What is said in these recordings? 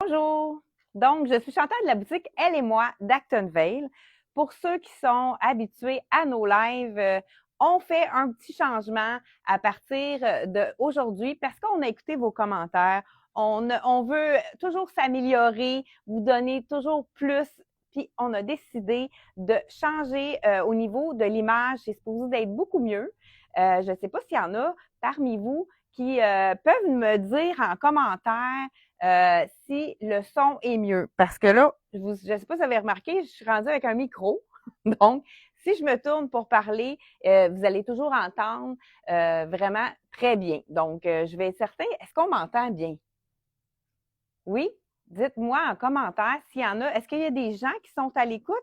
Bonjour! Donc, je suis Chantal de la boutique Elle et moi d'Actonville. Pour ceux qui sont habitués à nos lives, on fait un petit changement à partir d'aujourd'hui parce qu'on a écouté vos commentaires. On veut toujours s'améliorer, vous donner toujours plus. Puis, on a décidé de changer au niveau de l'image. C'est supposé d'être beaucoup mieux. Je ne sais pas s'il y en a parmi vous qui peuvent me dire en commentaire si le son est mieux. Parce que là, je ne sais pas si vous avez remarqué, je suis rendue avec un micro. Donc, si je me tourne pour parler, vous allez toujours entendre vraiment très bien. Donc, je vais être certain, est-ce qu'on m'entend bien? Oui? Dites-moi en commentaire s'il y en a. Est-ce qu'il y a des gens qui sont à l'écoute?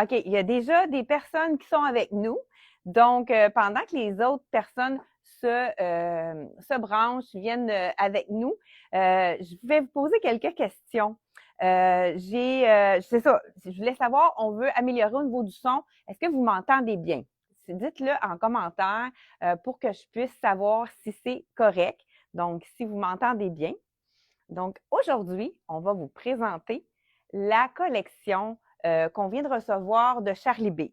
OK, il y a déjà des personnes qui sont avec nous. Donc, pendant que les autres personnes se branchent, viennent avec nous, je vais vous poser quelques questions. C'est ça, je voulais savoir, on veut améliorer au niveau du son. Est-ce que vous m'entendez bien? Dites-le en commentaire pour que je puisse savoir si c'est correct. Donc, si vous m'entendez bien. Donc, aujourd'hui, on va vous présenter la collection qu'on vient de recevoir de Charlie B.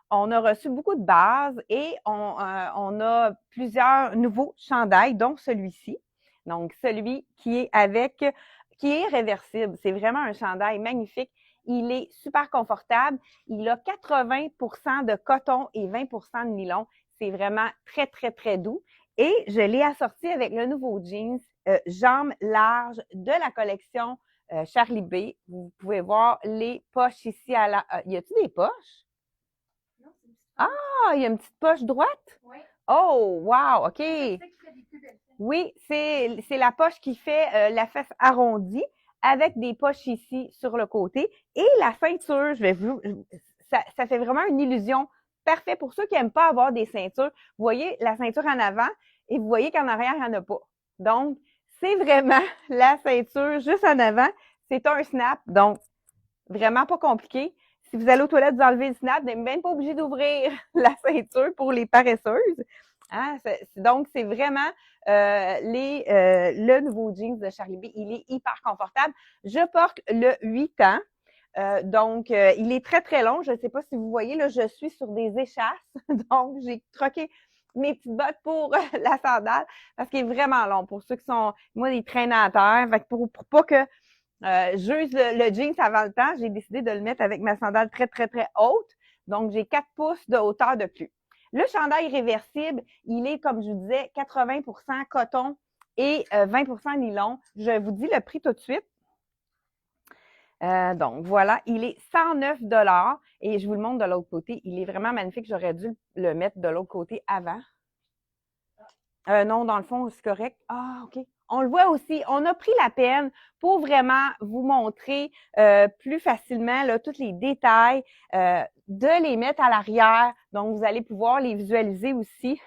On a reçu beaucoup de bases et on a plusieurs nouveaux chandails, dont celui-ci. Donc, celui qui est réversible. C'est vraiment un chandail magnifique. Il est super confortable. Il a 80% de coton et 20% de nylon. C'est vraiment très, très, très doux. Et je l'ai assorti avec le nouveau jeans jambes larges de la collection Charlie B. Vous pouvez voir les poches ici à la... y a-t-il des poches? Non, c'est une petite poche. Ah, il y a une petite poche droite? Oui. Oh, wow, OK. C'est ça qui fait des plus belles fesses. Oui, c'est la poche qui fait la fesse arrondie avec des poches ici sur le côté. Et la ceinture, ça fait vraiment une illusion parfaite pour ceux qui n'aiment pas avoir des ceintures. Vous voyez la ceinture en avant et vous voyez qu'en arrière, il n'y en a pas. Donc, c'est vraiment la ceinture juste en avant. C'est un snap, donc vraiment pas compliqué. Si vous allez aux toilettes, vous enlevez le snap, vous n'êtes même pas obligé d'ouvrir la ceinture pour les paresseuses. Hein? Donc, c'est vraiment le nouveau jeans de Charlie B. Il est hyper confortable. Je porte le 8 ans. Donc, il est très, très long. Je ne sais pas si vous voyez, là, je suis sur des échasses. Donc, j'ai troqué mes petites bottes pour la sandale parce qu'il est vraiment long. Pour ceux qui sont, moi, des traînent à terre. Fait que pour pas que j'use le jeans avant le temps, j'ai décidé de le mettre avec ma sandale très, très, très haute. Donc, j'ai 4 pouces de hauteur de plus. Le chandail réversible, il est, comme je vous disais, 80% coton et 20% nylon. Je vous dis le prix tout de suite. Donc, voilà, il est 109 et je vous le montre de l'autre côté. Il est vraiment magnifique. J'aurais dû le mettre de l'autre côté avant. Non, dans le fond, c'est correct. Ah, OK. On le voit aussi. On a pris la peine pour vraiment vous montrer plus facilement là, tous les détails, de les mettre à l'arrière. Donc, vous allez pouvoir les visualiser aussi.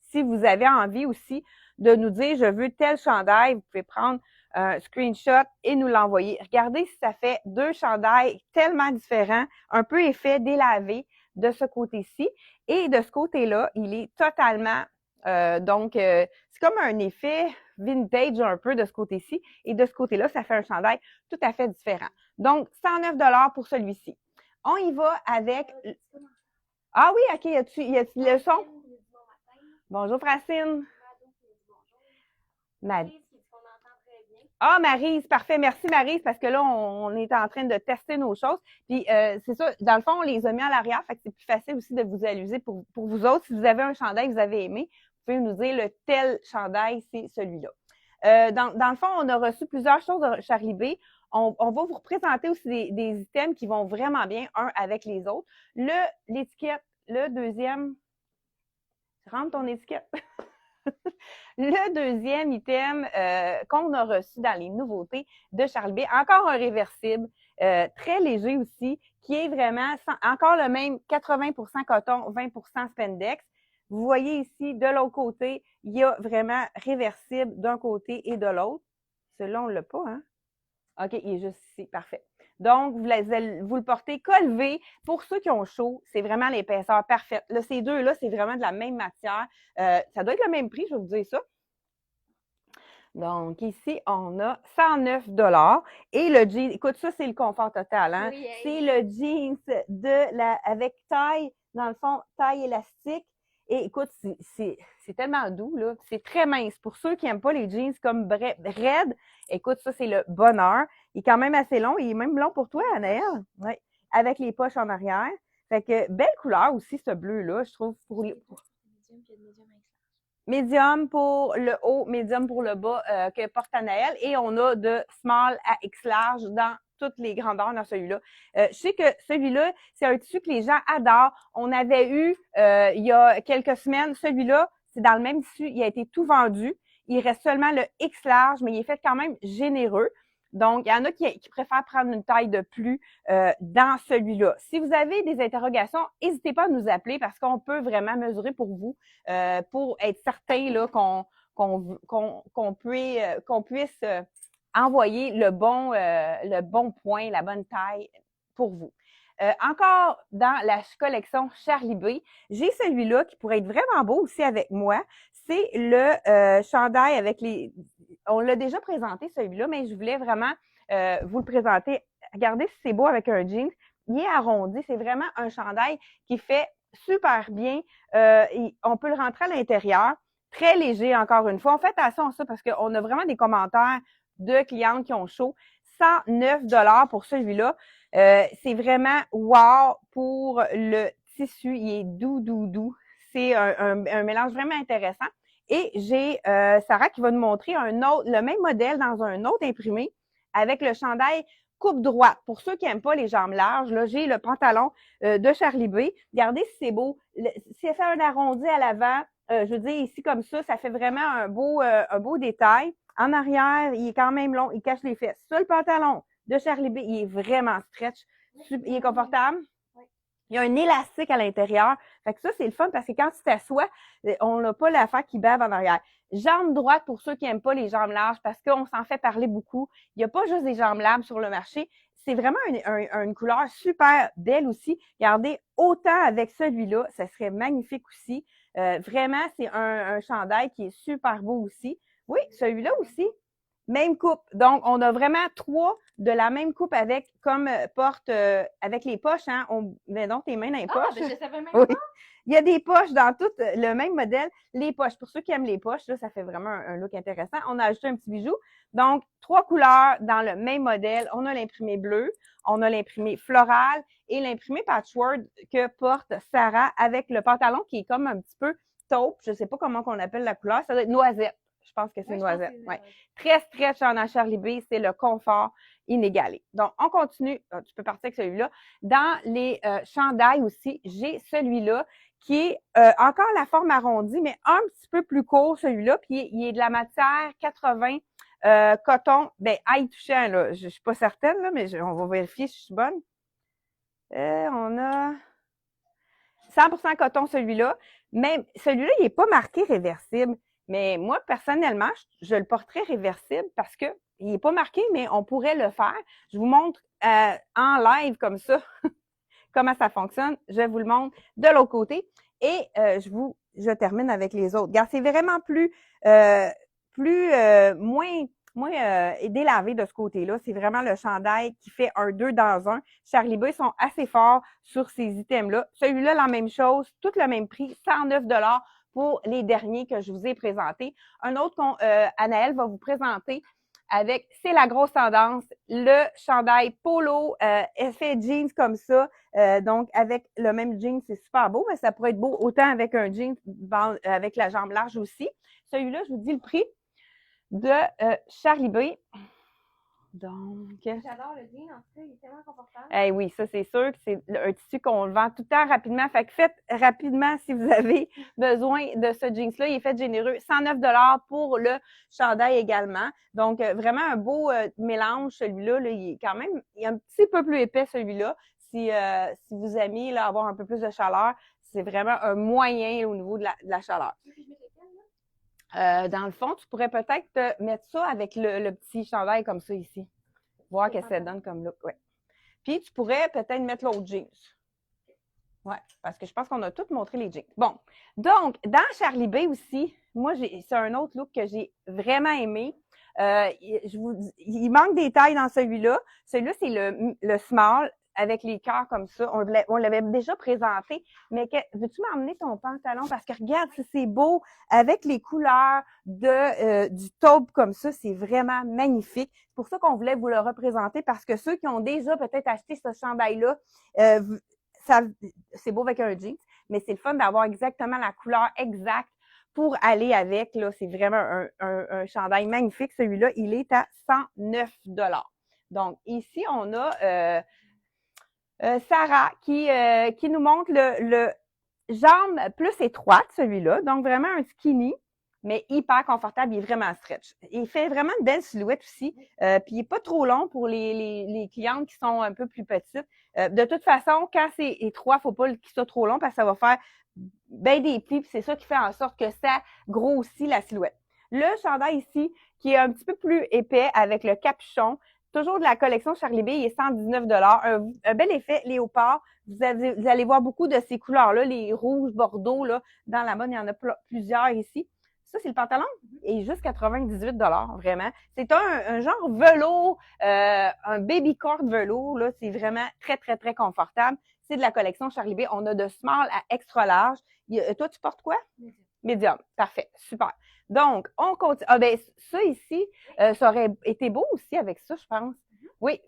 Si vous avez envie aussi de nous dire, je veux tel chandail, vous pouvez prendre un screenshot et nous l'envoyer. Regardez si ça fait 2 chandails tellement différents, un peu effet délavé de ce côté-ci. Et de ce côté-là, il est totalement c'est comme un effet vintage un peu de ce côté-ci. Et de ce côté-là, ça fait un chandail tout à fait différent. Donc, 109 pour celui-ci. On y va avec... Ah oui, OK, y a-tu le son? Bonjour, Francine. Ah, Maryse, parfait. Merci, Maryse, parce que là, on est en train de tester nos choses. Puis, c'est ça, dans le fond, on les a mis à l'arrière, fait que c'est plus facile aussi de vous amuser pour vous autres. Si vous avez un chandail que vous avez aimé, vous pouvez nous dire le tel chandail, c'est celui-là. Dans le fond, on a reçu plusieurs choses de Charlie B. On va vous représenter aussi des items qui vont vraiment bien, un avec les autres. L'étiquette, le deuxième, rentre ton étiquette. Le deuxième item qu'on a reçu dans les nouveautés de Charlie B, encore un réversible, très léger aussi, qui est vraiment encore le même 80% coton, 20% spandex. Vous voyez ici, de l'autre côté, il y a vraiment réversible d'un côté et de l'autre. Celui-là, on ne l'a pas, hein? OK, il est juste ici. Parfait. Donc, vous le portez collevé. Pour ceux qui ont chaud, c'est vraiment l'épaisseur parfaite. Là, ces deux-là, c'est vraiment de la même matière. Ça doit être le même prix, je vais vous dire ça. Donc, ici, on a 109 $ et le jean, écoute, ça, c'est le confort total, hein? Oui, C'est le jeans avec taille, dans le fond, taille élastique. Et écoute, c'est tellement doux, là. C'est très mince. Pour ceux qui n'aiment pas les jeans comme raides, écoute, ça, c'est le bonheur. Il est quand même assez long. Il est même long pour toi, Anaëlle. Oui. Avec les poches en arrière. Fait que, belle couleur aussi, ce bleu-là, je trouve, médium pour le haut, médium pour le bas que porte Anaëlle. Et on a de small à X large dans toutes les grandeurs dans celui-là. Je sais que celui-là, c'est un tissu que les gens adorent. On avait eu, il y a quelques semaines, celui-là, c'est dans le même tissu, il a été tout vendu. Il reste seulement le X large, mais il est fait quand même généreux. Donc, il y en a qui préfèrent prendre une taille de plus dans celui-là. Si vous avez des interrogations, n'hésitez pas à nous appeler parce qu'on peut vraiment mesurer pour vous pour être certain là, qu'on puisse envoyer le bon point, la bonne taille pour vous. Encore dans la collection Charlie B, j'ai celui-là qui pourrait être vraiment beau aussi avec moi. C'est le chandail avec les... On l'a déjà présenté celui-là, mais je voulais vraiment vous le présenter. Regardez si c'est beau avec un jean. Il est arrondi. C'est vraiment un chandail qui fait super bien. On peut le rentrer à l'intérieur. Très léger, encore une fois. On fait attention à ça parce qu'on a vraiment des commentaires de clientes qui ont chaud. 109 $ pour celui-là. C'est vraiment wow pour le tissu. Il est doux, doux, doux. C'est un mélange vraiment intéressant. Et j'ai Sarah qui va nous montrer le même modèle dans un autre imprimé avec le chandail coupe droite. Pour ceux qui n'aiment pas les jambes larges, là, j'ai le pantalon de Charlie B. Regardez si c'est beau. Si elle fait un arrondi à l'avant, je veux dire, ici comme ça fait vraiment un beau détail. En arrière, il est quand même long, il cache les fesses. Ça, le pantalon de Charlie B, il est vraiment stretch. Il est confortable. Il y a un élastique à l'intérieur. Fait que ça, c'est le fun parce que quand tu t'assois, on n'a pas l'affaire qui bave en arrière. Jambe droite pour ceux qui n'aiment pas les jambes larges parce qu'on s'en fait parler beaucoup. Il n'y a pas juste des jambes larges sur le marché. C'est vraiment une couleur super belle aussi. Regardez, autant avec celui-là, ça serait magnifique aussi. Vraiment, c'est un chandail qui est super beau aussi. Oui, celui-là aussi. Même coupe. Donc, on a vraiment 3 de la même coupe avec, comme porte, avec les poches, hein. Mets donc tes mains dans les poches. Ben je savais même Oui. pas. Il y a des poches dans tout le même modèle. Les poches, pour ceux qui aiment les poches, là, ça fait vraiment un look intéressant. On a ajouté un petit bijou. Donc, 3 couleurs dans le même modèle. On a l'imprimé bleu, on a l'imprimé floral et l'imprimé patchwork que porte Sarah avec le pantalon qui est comme un petit peu taupe. Je sais pas comment on appelle la couleur. Ça doit être noisette. Je pense que c'est noisette. Ouais. Très stretch en Charlie B, c'est le confort inégalé. Donc, on continue. Tu peux partir avec celui-là. Dans les chandails aussi, j'ai celui-là qui est encore la forme arrondie, mais un petit peu plus court, celui-là. Puis, il est de la matière 80 coton. Ben, aïe touchant, là. Je suis pas certaine, là, mais on va vérifier si je suis bonne. On a 100% coton, celui-là. Même celui-là, il n'est pas marqué réversible. Mais moi, personnellement, je le porterais réversible parce que il n'est pas marqué, mais on pourrait le faire. Je vous montre en live comme ça comment ça fonctionne. Je vous le montre de l'autre côté. Et je termine avec les autres. Regarde, c'est vraiment moins délavé de ce côté-là. C'est vraiment le chandail qui fait un 2 dans un. Charlie B, ils sont assez forts sur ces items-là. Celui-là, la même chose, tout le même prix, 109 $ pour les derniers que je vous ai présentés. Un autre qu'Anaëlle va vous présenter avec, c'est la grosse tendance, le chandail polo, effet jeans comme ça. Donc, avec le même jean, c'est super beau, mais ça pourrait être beau autant avec un jean avec la jambe large aussi. Celui-là, je vous dis le prix de Charlie B. Donc, J'adore le jean, en tout cas, il est tellement confortable. Oui, ça c'est sûr que c'est un tissu qu'on vend tout le temps rapidement. Fait que faites rapidement si vous avez besoin de ce jeans-là. Il est fait généreux. 109 $ pour le chandail également. Donc, vraiment un beau mélange, celui-là. Là, il est un petit peu plus épais, celui-là. Si vous aimez là, avoir un peu plus de chaleur, c'est vraiment un moyen au niveau de la chaleur. Dans le fond, tu pourrais peut-être mettre ça avec le petit chandail comme ça ici. Voir qu'est-ce que ça donne comme look. Ouais. Puis, tu pourrais peut-être mettre l'autre jeans. Ouais, parce que je pense qu'on a tous montré les jeans. Bon, donc, dans Charlie B aussi, moi, c'est un autre look que j'ai vraiment aimé. Il manque des tailles dans celui-là. Celui-là, c'est le small avec les cœurs comme ça. On l'avait déjà présenté, mais veux-tu m'emmener ton pantalon? Parce que regarde, c'est beau avec les couleurs du taupe comme ça. C'est vraiment magnifique. C'est pour ça qu'on voulait vous le représenter parce que ceux qui ont déjà peut-être acheté ce chandail-là, c'est beau avec un jeans, mais c'est le fun d'avoir exactement la couleur exacte pour aller avec. Là, c'est vraiment un chandail magnifique. Celui-là, il est à 109 $. Donc, ici, on a Sarah qui nous montre le jambe plus étroite, celui-là. Donc, vraiment un skinny, mais hyper confortable. Il est vraiment stretch. Il fait vraiment une belle silhouette aussi. Puis, il n'est pas trop long pour les clientes qui sont un peu plus petites. De toute façon, quand c'est étroit, faut pas qu'il soit trop long parce que ça va faire ben des plis. Puis c'est ça qui fait en sorte que ça grossit la silhouette. Le chandail ici, qui est un petit peu plus épais avec le capuchon, toujours de la collection Charlie B, il est 119 $. Un bel effet léopard. Vous allez voir beaucoup de ces couleurs-là, les rouges, bordeaux, là, dans la mode, il y en a plusieurs ici. Ça, c'est le pantalon. Il est juste 98 $, vraiment. C'est un genre velours, un baby cord velours, là. C'est vraiment très, très, très confortable. C'est de la collection Charlie B. On a de small à extra large. Toi, tu portes quoi? Medium. Medium. Parfait. Super. Donc, on continue. Ah, ben, ça ici, ça aurait été beau aussi avec ça, je pense. Oui,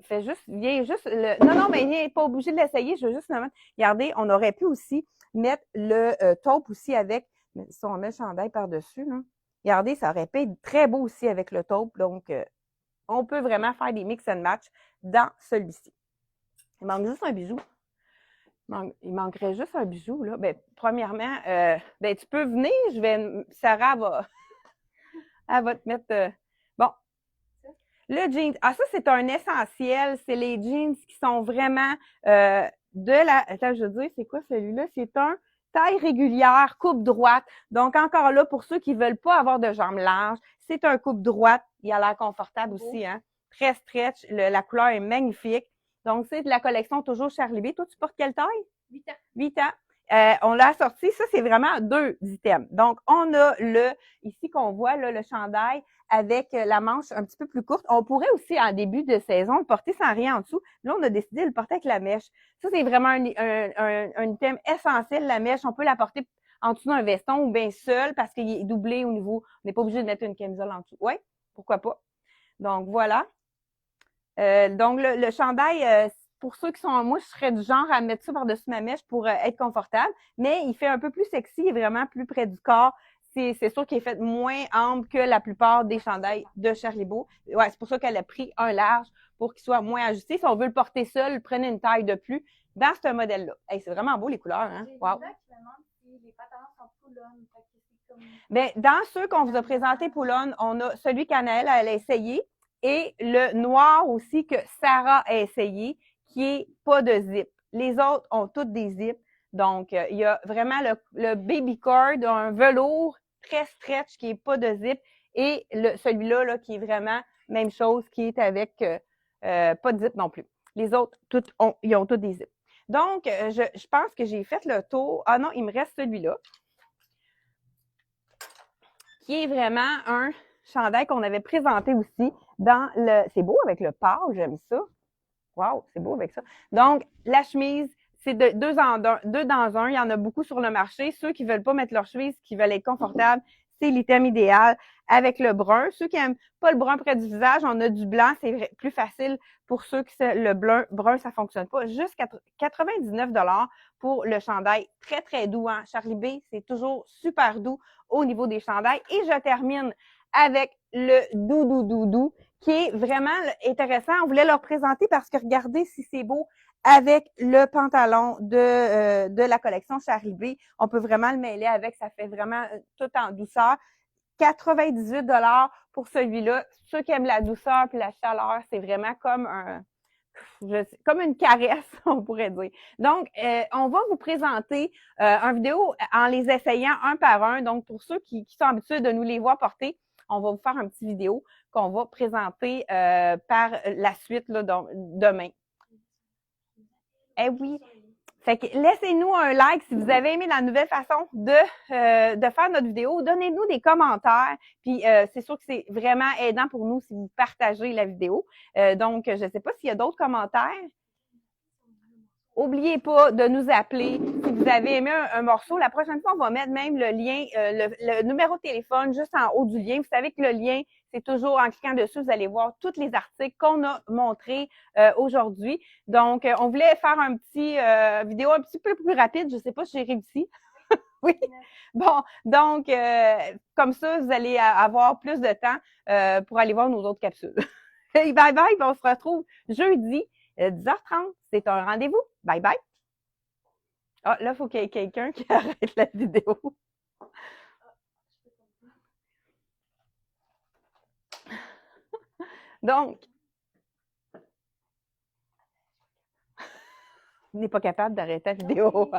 viens juste non, mais viens pas obligé de l'essayer, je veux juste le mettre. Regardez, on aurait pu aussi mettre le taupe aussi avec, si on met le chandail par-dessus, là. Regardez, ça aurait pu être très beau aussi avec le taupe. Donc, on peut vraiment faire des mix and match dans celui-ci. Il manque juste un bijou. Il manquerait juste un bijou, là. Ben, premièrement, tu peux venir, Sarah elle va te mettre, bon. Le jeans. Ah, ça, c'est un essentiel. C'est les jeans qui sont vraiment, attends, je veux dire, c'est quoi celui-là? C'est un taille régulière, coupe droite. Donc, encore là, pour ceux qui veulent pas avoir de jambes larges, c'est un coupe droite. Il a l'air confortable aussi, hein. Très stretch. La couleur est magnifique. Donc, c'est de la collection toujours Charlie B. Toi, tu portes quelle taille? 8 ans. 8 ans. On l'a sorti. Ça, c'est vraiment 2 items. Donc, on a ici qu'on voit, là, le chandail avec la manche un petit peu plus courte. On pourrait aussi, en début de saison, le porter sans rien en dessous. Là, on a décidé de le porter avec la mèche. Ça, c'est vraiment un item essentiel, la mèche. On peut la porter en dessous d'un veston ou bien seul parce qu'il est doublé au niveau. On n'est pas obligé de mettre une camisole en dessous. Oui, pourquoi pas. Donc, voilà. Donc, le chandail, pour ceux qui sont moi, je serais du genre à mettre ça par-dessus ma mèche pour être confortable, mais il fait un peu plus sexy, il est vraiment plus près du corps. C'est sûr qu'il est fait moins ample que la plupart des chandails de Charlie Beau. Ouais, c'est pour ça qu'elle a pris un large pour qu'il soit moins ajusté. Si on veut le porter seul, prenez une taille de plus dans ce modèle-là. Hey, c'est vraiment beau les couleurs, hein? Wow. Les pantalons sont poulonnes. Ben, dans ceux qu'on vous a présentés poulonnes, on a celui qu'Anaëlle elle a essayé et le noir aussi que Sarah a essayé, qui est pas de zip. Les autres ont toutes des zips. Donc, il y a vraiment le baby cord, un velours très stretch qui est pas de zip et celui-là là, qui est vraiment même chose, qui est avec pas de zip non plus. Les autres, ils ont tous des zips. Donc, je pense que j'ai fait le tour. Ah non, il me reste celui-là, qui est vraiment un chandail qu'on avait présenté aussi dans le... C'est beau avec le pâle, j'aime ça. Wow, c'est beau avec ça. Donc, la chemise, c'est deux dans un. Il y en a beaucoup sur le marché. Ceux qui veulent pas mettre leur chemise, qui veulent être confortables, c'est l'item idéal avec le brun. Ceux qui aiment pas le brun près du visage, on a du blanc. C'est plus facile pour ceux qui le brun, ça fonctionne pas. Juste 99 $ pour le chandail. Très, très doux, hein. Charlie B, c'est toujours super doux au niveau des chandails. Et je termine avec le doux, qui est vraiment intéressant. On voulait leur présenter parce que regardez si c'est beau avec le pantalon de la collection Charlie B. On peut vraiment le mêler avec, ça fait vraiment tout en douceur. 98 $ pour celui-là. Ceux qui aiment la douceur puis la chaleur, c'est vraiment comme comme une caresse, on pourrait dire. Donc, on va vous présenter une vidéo en les essayant un par un. Donc, pour ceux qui sont habitués de nous les voir porter, on va vous faire une petite vidéo qu'on va présenter par la suite là, demain. Eh oui, Fait que laissez-nous un like si vous avez aimé la nouvelle façon de faire notre vidéo. Donnez-nous des commentaires. Puis c'est sûr que c'est vraiment aidant pour nous si vous partagez la vidéo. Donc, je ne sais pas s'il y a d'autres commentaires. N'oubliez pas de nous appeler si vous avez aimé un morceau. La prochaine fois, on va mettre même le lien, le numéro de téléphone juste en haut du lien. Vous savez que le lien, c'est toujours en cliquant dessus, vous allez voir tous les articles qu'on a montrés aujourd'hui. Donc, on voulait faire un petit vidéo un petit peu plus rapide. Je ne sais pas si j'ai réussi. Oui. Bon, donc, comme ça, vous allez avoir plus de temps pour aller voir nos autres capsules. Bye bye, on se retrouve jeudi 10h30. C'est un rendez-vous. Bye bye. Ah, là, il faut qu'il y ait quelqu'un qui arrête la vidéo. Donc, il n'est pas capable d'arrêter la vidéo.